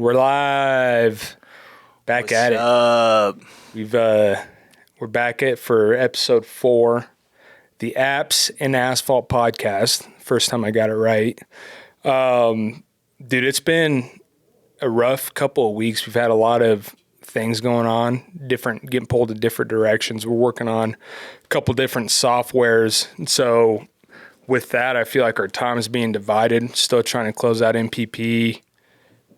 We're live. Back at it. Up? We're back at for episode 4, the Apps and Asphalt podcast. First time I got it right. Dude, it's been a rough couple of weeks. We've had a lot of things going on, getting pulled in different directions. We're working on a couple different softwares. And so with that, I feel like our time is being divided. Still trying to close out MPP.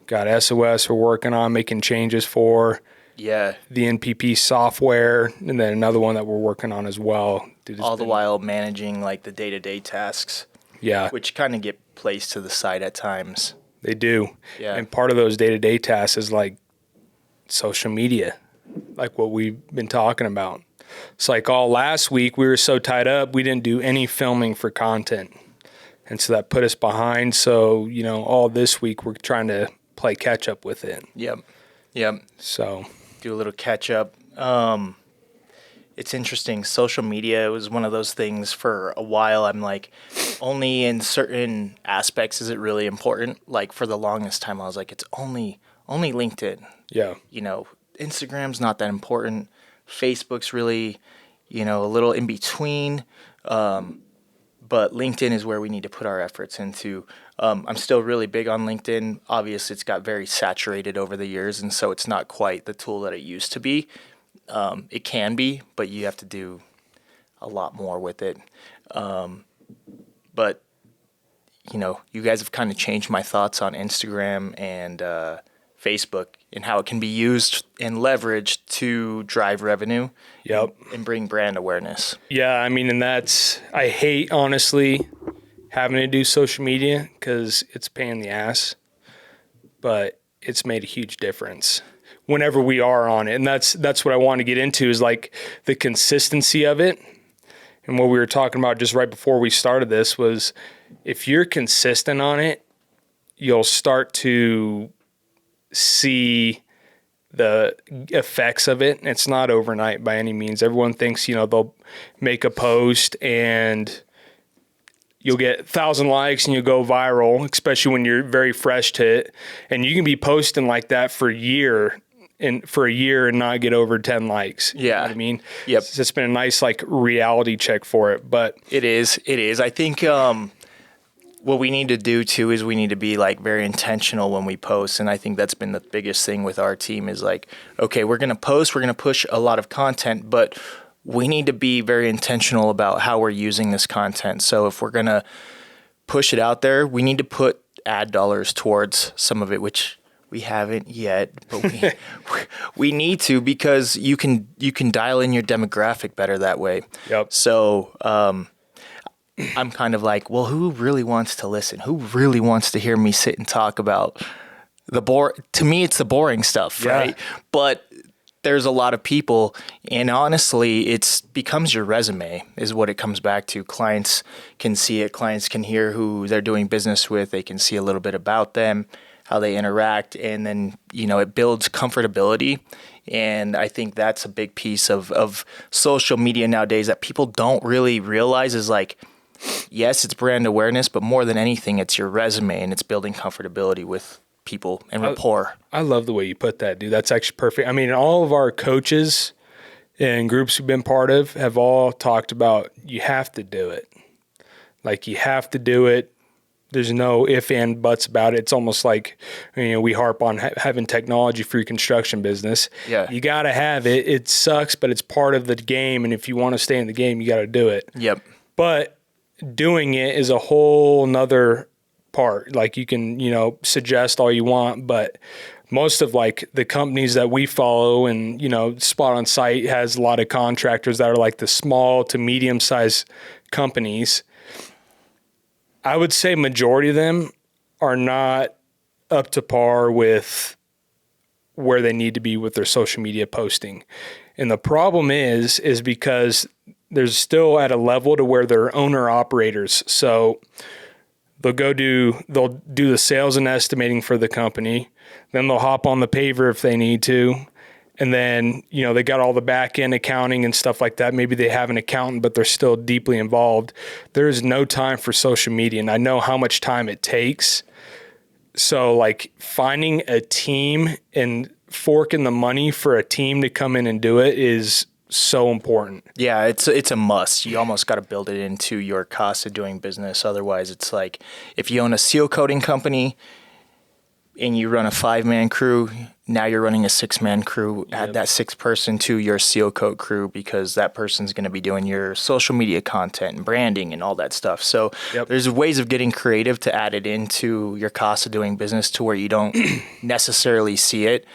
Got SOS we're working on making changes for. Yeah. The NPP software, and then another one that we're working on as well. Dude, All the while managing like the day-to-day tasks. Yeah. Which kind of get placed to the side at times. They do. Yeah. And part of those day-to-day tasks is like social media, like what we've been talking about. It's like all last week we were so tied up, we didn't do any filming for content. And so that put us behind. So, all this week we're trying to play catch up with it. Yep. So Do a little catch up. It's interesting. Social media was one of those things for a while. I'm like, only in certain aspects is it really important. Like for the longest time, I was like, it's only LinkedIn. yeah. Instagram's not that important. Facebook's really, a little in between. But LinkedIn is where we need to put our efforts into. I'm still really big on LinkedIn. Obviously, it's got very saturated over the years, and so it's not quite the tool that it used to be. It can be, but you have to do a lot more with it. But, you guys have kind of changed my thoughts on Instagram and Facebook and how it can be used and leveraged to drive revenue. Yep. And bring brand awareness. Yeah, and I hate, honestly, having to do social media because it's a pain in the ass, but it's made a huge difference whenever we are on it. And that's what I want to get into is like the consistency of it. And what we were talking about just right before we started this was if you're consistent on it, you'll start to see the effects of it. It's not overnight by any means. Everyone thinks, they'll make a post and you'll get 1,000 likes and you'll go viral, especially when you're very fresh to it. And you can be posting like that for a year and not get over 10 likes. Yeah. You know what I mean? Yep. It's been a nice reality check for it, but It is. I think what we need to do too is we need to be very intentional when we post. And I think that's been the biggest thing with our team is okay, we're going to post, we're going to push a lot of content, but we need to be very intentional about how we're using this content. So if we're going to push it out there, we need to put ad dollars towards some of it, which we haven't yet, but we need to because you can dial in your demographic better that way. Yep. So, I'm kind of like, well, who really wants to listen? Who really wants to hear me sit and talk about to me, it's the boring stuff, Yeah. right? But there's a lot of people, and honestly, it becomes your resume is what it comes back to. Clients can see it. Clients can hear who they're doing business with. They can see a little bit about them, how they interact, and then, it builds comfortability. And I think that's a big piece of social media nowadays that people don't really realize is yes, it's brand awareness, but more than anything, it's your resume and it's building comfortability with people and rapport. I love the way you put that, dude. That's actually perfect. All of our coaches and groups we've been part of have all talked about you have to do it. You have to do it. There's no if and buts about it. It's almost like, we harp on having technology for your construction business. Yeah. You got to have it. It sucks, but it's part of the game. And if you want to stay in the game, you got to do it. Yep. But doing it is a whole nother part. You can, suggest all you want, but most of the companies that we follow and, Spot on Site has a lot of contractors that are the small to medium sized companies. I would say majority of them are not up to par with where they need to be with their social media posting. And the problem is because there's still at a level to where they're owner operators. So they'll do the sales and estimating for the company. Then they'll hop on the paver if they need to. And then, they got all the back end accounting and stuff like that. Maybe they have an accountant, but they're still deeply involved. There is no time for social media. And I know how much time it takes. So like finding a team and forking the money for a team to come in and do it is so important. Yeah, it's a must. You almost got to build it into your cost of doing business. Otherwise, it's like if you own a seal coating company and you run a 5-man crew, now you're running a 6-man crew. Add that 6th person to your seal coat crew because that person's going to be doing your social media content and branding and all that stuff. So there's ways of getting creative to add it into your cost of doing business to where you don't necessarily see it.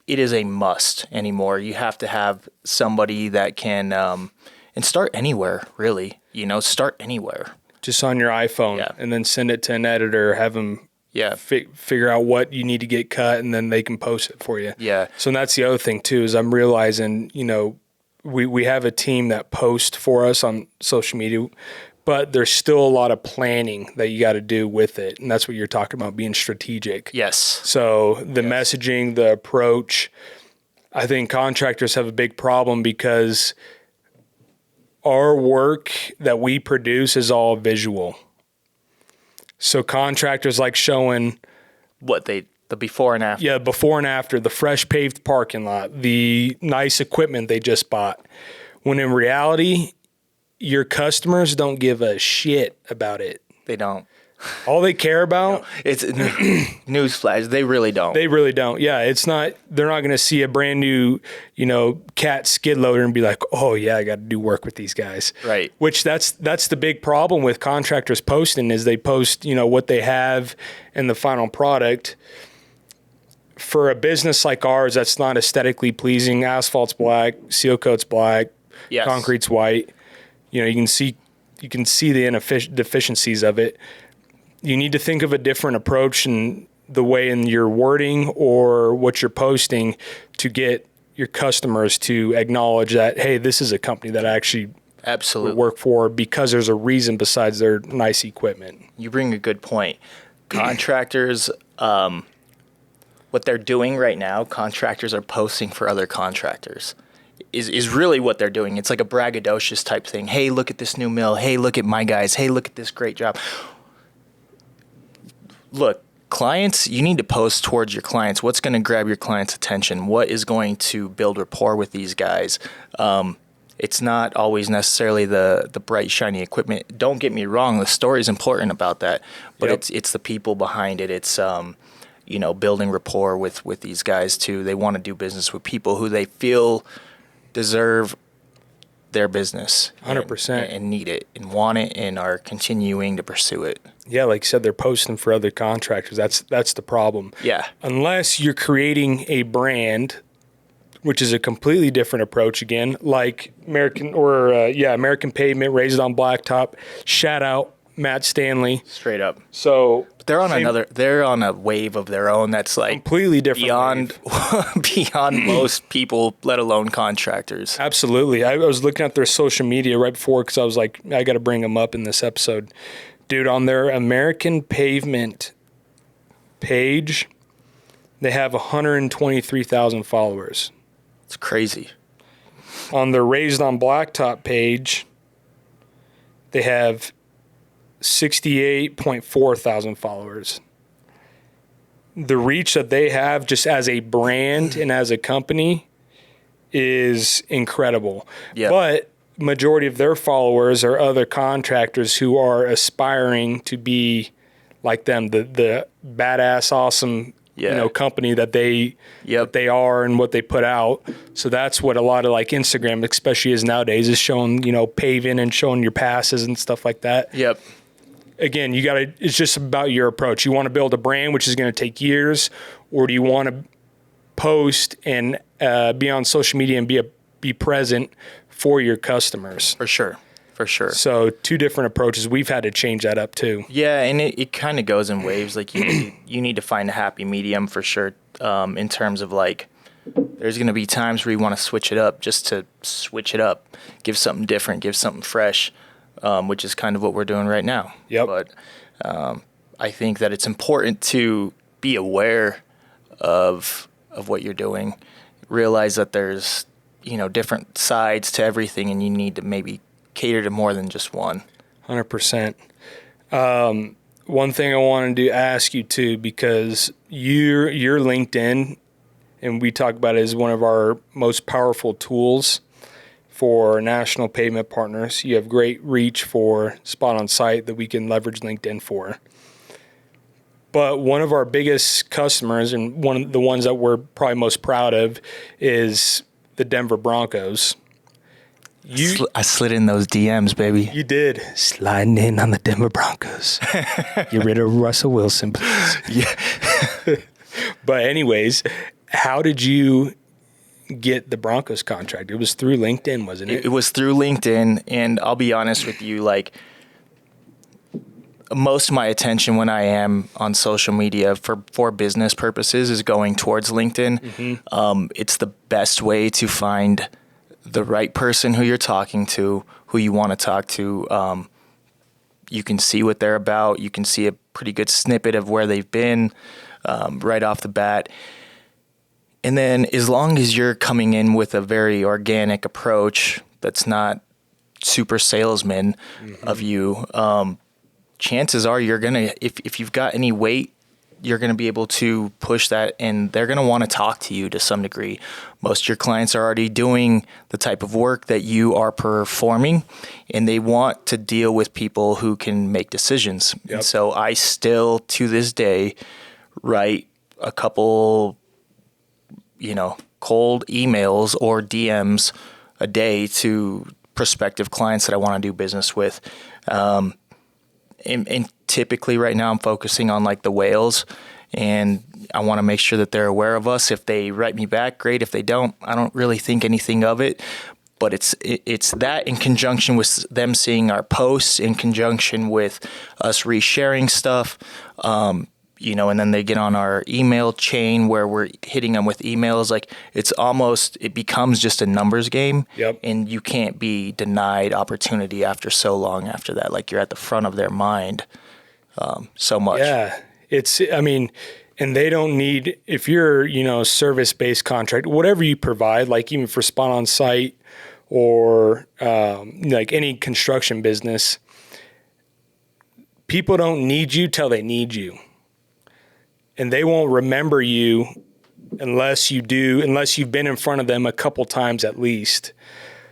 It is a must anymore. You have to have somebody that can, and start anywhere, really. Start anywhere. Just on your iPhone, and then send it to an editor, have them figure out what you need to get cut, and then they can post it for you. Yeah. So that's the other thing too, is I'm realizing, we have a team that posts for us on social media, but there's still a lot of planning that you got to do with it. And that's what you're talking about, being strategic. Yes. So the messaging, the approach, I think contractors have a big problem because our work that we produce is all visual. So contractors like showing the before and after. Yeah, before and after, the fresh paved parking lot, the nice equipment they just bought. When in reality, your customers don't give a shit about it. They don't. All they care about it's newsflash. They really don't. They really don't. Yeah, they're not going to see a brand new, Cat skid loader and be like, "Oh yeah, I got to do work with these guys." Right. Which that's the big problem with contractors posting is they post, what they have in the final product. For a business like ours that's not aesthetically pleasing, asphalt's black, seal coat's black, concrete's white. You can see the deficiencies of it. You need to think of a different approach in the way in your wording or what you're posting to get your customers to acknowledge that, hey, this is a company that I actually work for because there's a reason besides their nice equipment. You bring a good point. Contractors, what they're doing right now, contractors are posting for other contractors. Is really what they're doing. It's like a braggadocious type thing. Hey, look at this new mill. Hey, look at my guys. Hey, look at this great job. Look, clients, you need to post towards your clients. What's going to grab your client's attention? What is going to build rapport with these guys? It's not always necessarily the bright, shiny equipment. Don't get me wrong. The story is important about that. But it's the people behind it. It's, building rapport with these guys, too. They want to do business with people who they feel deserve their business 100% and need it and want it and are continuing to pursue it. Yeah, like you said, they're posting for other contractors. That's the problem. Yeah. Unless you're creating a brand, which is a completely different approach again, like American Pavement, Raised on Blacktop. Shout out Matt Stanley. Straight up. So they're on a wave of their own that's like completely different beyond most people, let alone contractors. Absolutely. I was looking at their social media right before because I was like, I got to bring them up in this episode. Dude, on their American Pavement page, they have 123,000 followers. It's crazy. On their Raised on Blacktop page, they have 68.4 thousand followers. The reach that they have just as a brand and as a company is incredible. Yep. But majority of their followers are other contractors who are aspiring to be like them, the badass, awesome, company that they are and what they put out. So that's what a lot of like Instagram, especially is nowadays, is showing, paving and showing your passes and stuff like that. Yep. Again, it's just about your approach. You want to build a brand, which is going to take years, or do you want to post and be on social media and be present for your customers? For sure. So two different approaches. We've had to change that up too. Yeah, and it kind of goes in waves. Like you need to find a happy medium for sure. In terms of like, there's going to be times where you want to switch it up just to switch it up, give something different, give something fresh. Which is kind of what we're doing right now. Yep. But I think that it's important to be aware of what you're doing. Realize that there's different sides to everything, and you need to maybe cater to more than just one. 100%. One thing I wanted to ask you too, because your LinkedIn, and we talk about it as one of our most powerful tools for national pavement partners. You have great reach for Spot On Site that we can leverage LinkedIn for. But one of our biggest customers, and one of the ones that we're probably most proud of, is the Denver Broncos. I slid in those DMs, baby. You did. Sliding in on the Denver Broncos. Get rid of Russell Wilson, please. Yeah. But anyways, how did you get the Broncos contract? It was through LinkedIn, wasn't it? It was through LinkedIn, and I'll be honest with you, like, most of my attention when I am on social media for business purposes is going towards LinkedIn. Mm-hmm. It's the best way to find the right person who you're talking to, who you want to talk to. You can see what they're about. You can see a pretty good snippet of where they've been right off the bat. And then as long as you're coming in with a very organic approach that's not super salesman of you, chances are you're going to, if you've got any weight, you're going to be able to push that, and they're going to want to talk to you to some degree. Most of your clients are already doing the type of work that you are performing, and they want to deal with people who can make decisions. Yep. And so I still, to this day, write a couple, cold emails or DMs a day to prospective clients that I want to do business with. And typically right now I'm focusing on like the whales, and I want to make sure that they're aware of us. If they write me back, great. If they don't, I don't really think anything of it. But it's that in conjunction with them seeing our posts, in conjunction with us resharing stuff, and then they get on our email chain where we're hitting them with emails. Like it becomes just a numbers game. Yep. And you can't be denied opportunity after so long after that. Like you're at the front of their mind so much. Yeah. And they don't need, if you're, service-based contract, whatever you provide, like even for Spot On Site or like any construction business, people don't need you till they need you. And they won't remember you unless you've been in front of them a couple times at least.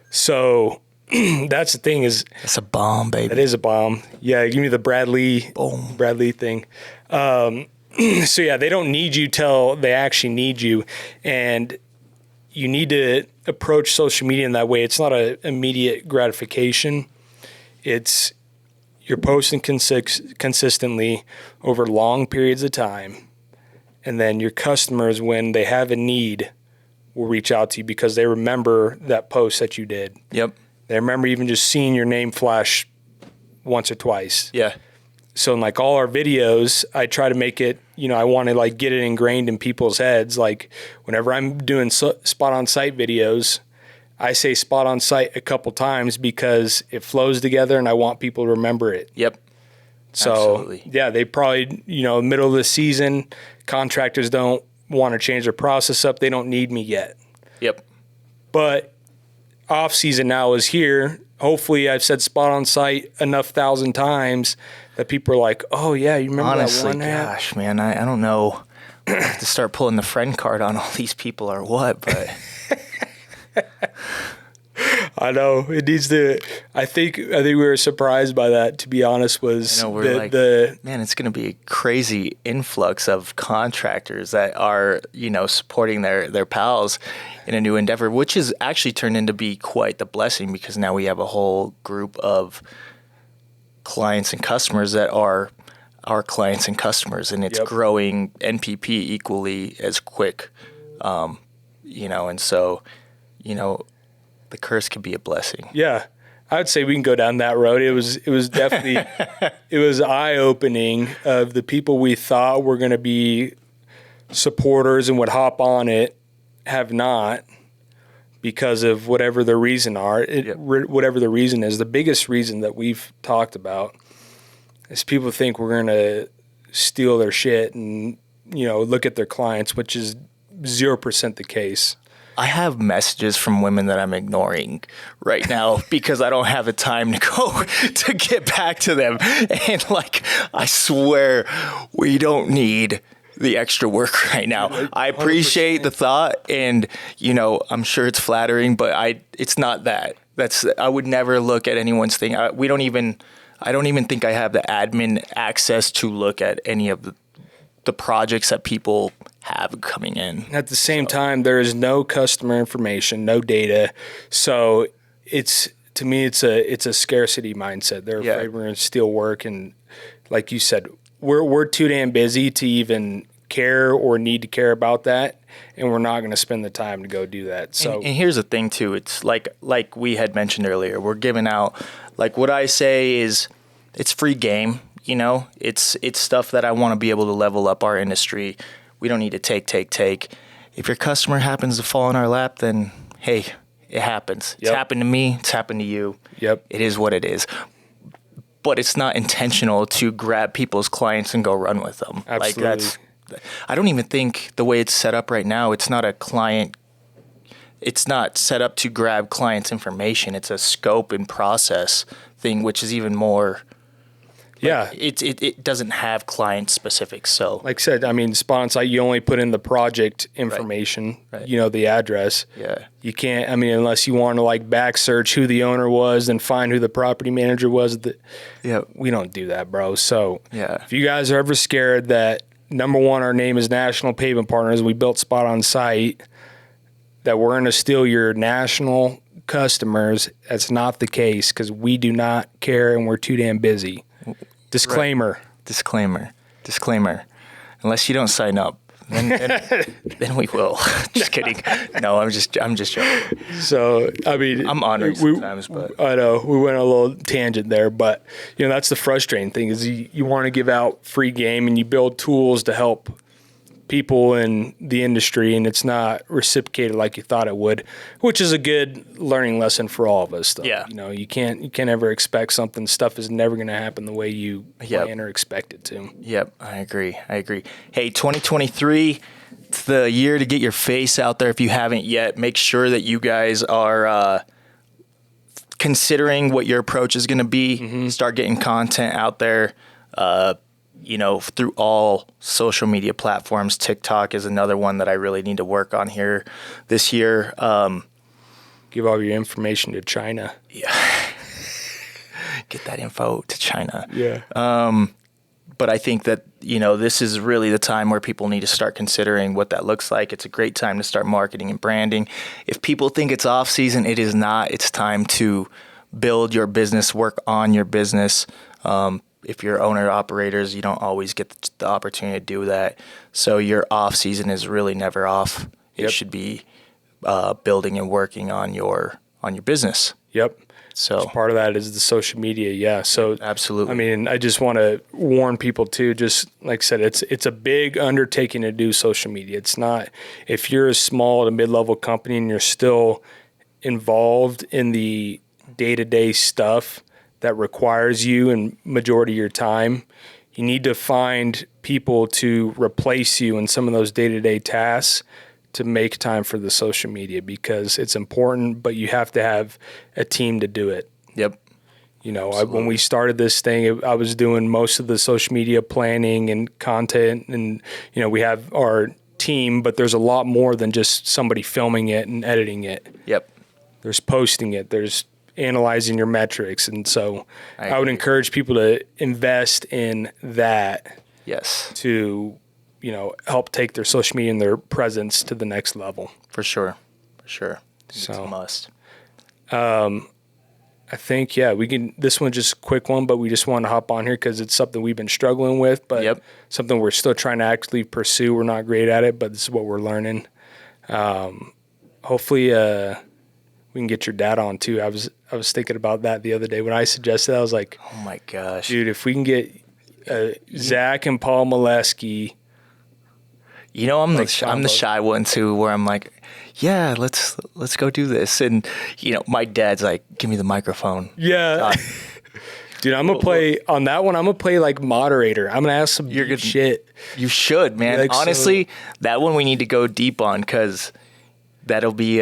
So that's the thing is. That's a bomb, baby. That is a bomb. Yeah, give me the Bradley thing. So yeah, they don't need you till they actually need you. And you need to approach social media in that way. It's not an immediate gratification. You're posting consistently over long periods of time. And then your customers, when they have a need, will reach out to you because they remember that post that you did. Yep. They remember even just seeing your name flash once or twice. Yeah. So in like all our videos, I try to make it, I want to like get it ingrained in people's heads. Like whenever I'm doing Spot On Site videos, I say Spot On Site a couple times because it flows together and I want people to remember it. Yep. So, absolutely. Yeah, they probably, middle of the season, contractors don't want to change their process up. They don't need me yet. Yep. But off season now is here. Hopefully I've said Spot On Site enough 1,000 times that people are like, oh yeah, you remember Honestly, that one? Gosh, man, I don't know to start pulling the friend card on all these people or what, but I know it needs to. I think we were surprised by that. To be honest, was man, it's going to be a crazy influx of contractors that are supporting their pals in a new endeavor, which has actually turned into be quite the blessing because now we have a whole group of clients and customers that are our clients and customers, and it's growing NPP equally as quick, and so the curse can be a blessing. Yeah, I would say we can go down that road. It was definitely it was eye-opening of the people we thought were going to be supporters and would hop on it have not because of whatever the reason whatever the reason is. The biggest reason that we've talked about is people think we're going to steal their shit and look at their clients, which is 0% the case. I have messages from women that I'm ignoring right now because I don't have the time to go to get back to them. And like, I swear we don't need the extra work right now. I appreciate the thought, and I'm sure it's flattering, but it's not that. I would never look at anyone's thing. I don't even think I have the admin access to look at any of the projects that people have coming in. At the same time, there is no customer information, no data. So to me, it's a scarcity mindset. They're afraid we're going to steal work. And like you said, we're too damn busy to even care or need to care about that. And we're not going to spend the time to go do that. So, and here's the thing too. It's like we had mentioned earlier, we're giving out, like what I say is it's free game. It's stuff that I want to be able to level up our industry. We don't need to take. If your customer happens to fall in our lap, then hey, it happens. It's happened to me. It's happened to you. Yep. It is what it is. But it's not intentional to grab people's clients and go run with them. Absolutely. I don't even think the way it's set up right now, it's not set up to grab clients' information. It's a scope and process thing, which is even more. It doesn't have client specifics. So, like I said, I mean, spot on site, you only put in the project information, Right. The address. Yeah. You can't, unless you want to like back search who the owner was and find who the property manager was. We don't do that, bro. So, if you guys are ever scared that, number one, our name is National Pavement Partners, we built Spot on Site, that we're going to steal your national customers, that's not the case, because we do not care and we're too damn busy. Disclaimer. Right. Disclaimer. Unless you don't sign up, then we will. Just kidding. No, I'm just joking. So, I'm honored sometimes, but I know we went on a little tangent there, but that's the frustrating thing is you want to give out free game and you build tools to help people in the industry, and it's not reciprocated like you thought it would, which is a good learning lesson for all of us. Though. Yeah. You can't ever expect something. Stuff is never going to happen the way you plan or expect it to. Yep, I agree. Hey, 2023, it's the year to get your face out there if you haven't yet. Make sure that you guys are considering what your approach is going to be. Mm-hmm. Start getting content out there. Through all social media platforms. TikTok is another one that I really need to work on here this year. Give all your information to China. Yeah. Get that info to China. Yeah. But I think that, this is really the time where people need to start considering what that looks like. It's a great time to start marketing and branding. If people think it's off season, it is not. It's time to build your business, work on your business. If you're owner operators, you don't always get the opportunity to do that. So your off season is really never off. It should be building and working on your business. Yep. So part of that is the social media. Yeah. So absolutely. I just want to warn people too, just like I said, it's a big undertaking to do social media. It's not, if you're a small to mid-level company and you're still involved in the day-to-day stuff that requires you and majority of your time, you need to find people to replace you in some of those day-to-day tasks to make time for the social media, because it's important, but you have to have a team to do it. Yep. When we started this thing, I was doing most of the social media planning and content, and, we have our team, but there's a lot more than just somebody filming it and editing it. Yep. There's posting it. There's analyzing your metrics. And so I would encourage people to invest in that. Yes. To, help take their social media and their presence to the next level. For sure. So it's a must. I think, we can, this one's just a quick one, but we just want to hop on here because it's something we've been struggling with, but something we're still trying to actively pursue. We're not great at it, but this is what we're learning. Hopefully, we can get your dad on too. I was thinking about that the other day when I suggested. I was like, "Oh my gosh, dude! If we can get Zach and Paul Molesky." I'm the shy one too, where I'm like, "Yeah, let's go do this." And my dad's like, "Give me the microphone." Yeah, dude, I'm gonna play on that one. I'm gonna play like moderator. I'm gonna ask some good shit. You should, man. Honestly, that one we need to go deep on because. that'll be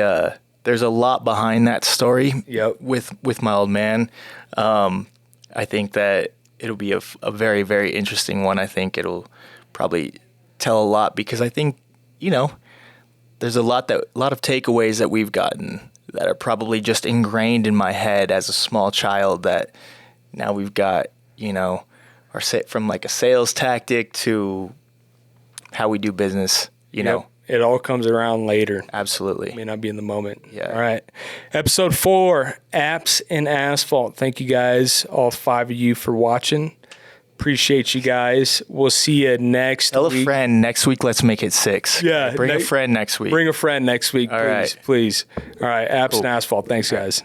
there's a lot behind that story. Yep. With my old man. I think that it'll be a very, very interesting one. I think it'll probably tell a lot because I think, there's a lot of takeaways that we've gotten that are probably just ingrained in my head as a small child that now we've got, or from like a sales tactic to how we do business, Yep. It all comes around later. Absolutely. May not be in the moment. Yeah. All right. Episode 4, Apps and Asphalt. Thank you guys, all 5 of you, for watching. Appreciate you guys. We'll see you next Tell week. a friend next week. Let's make it 6. Yeah. Bring a friend next week. Bring a friend next week, All please. right. Please. All right. Apps and Asphalt. Thanks, guys.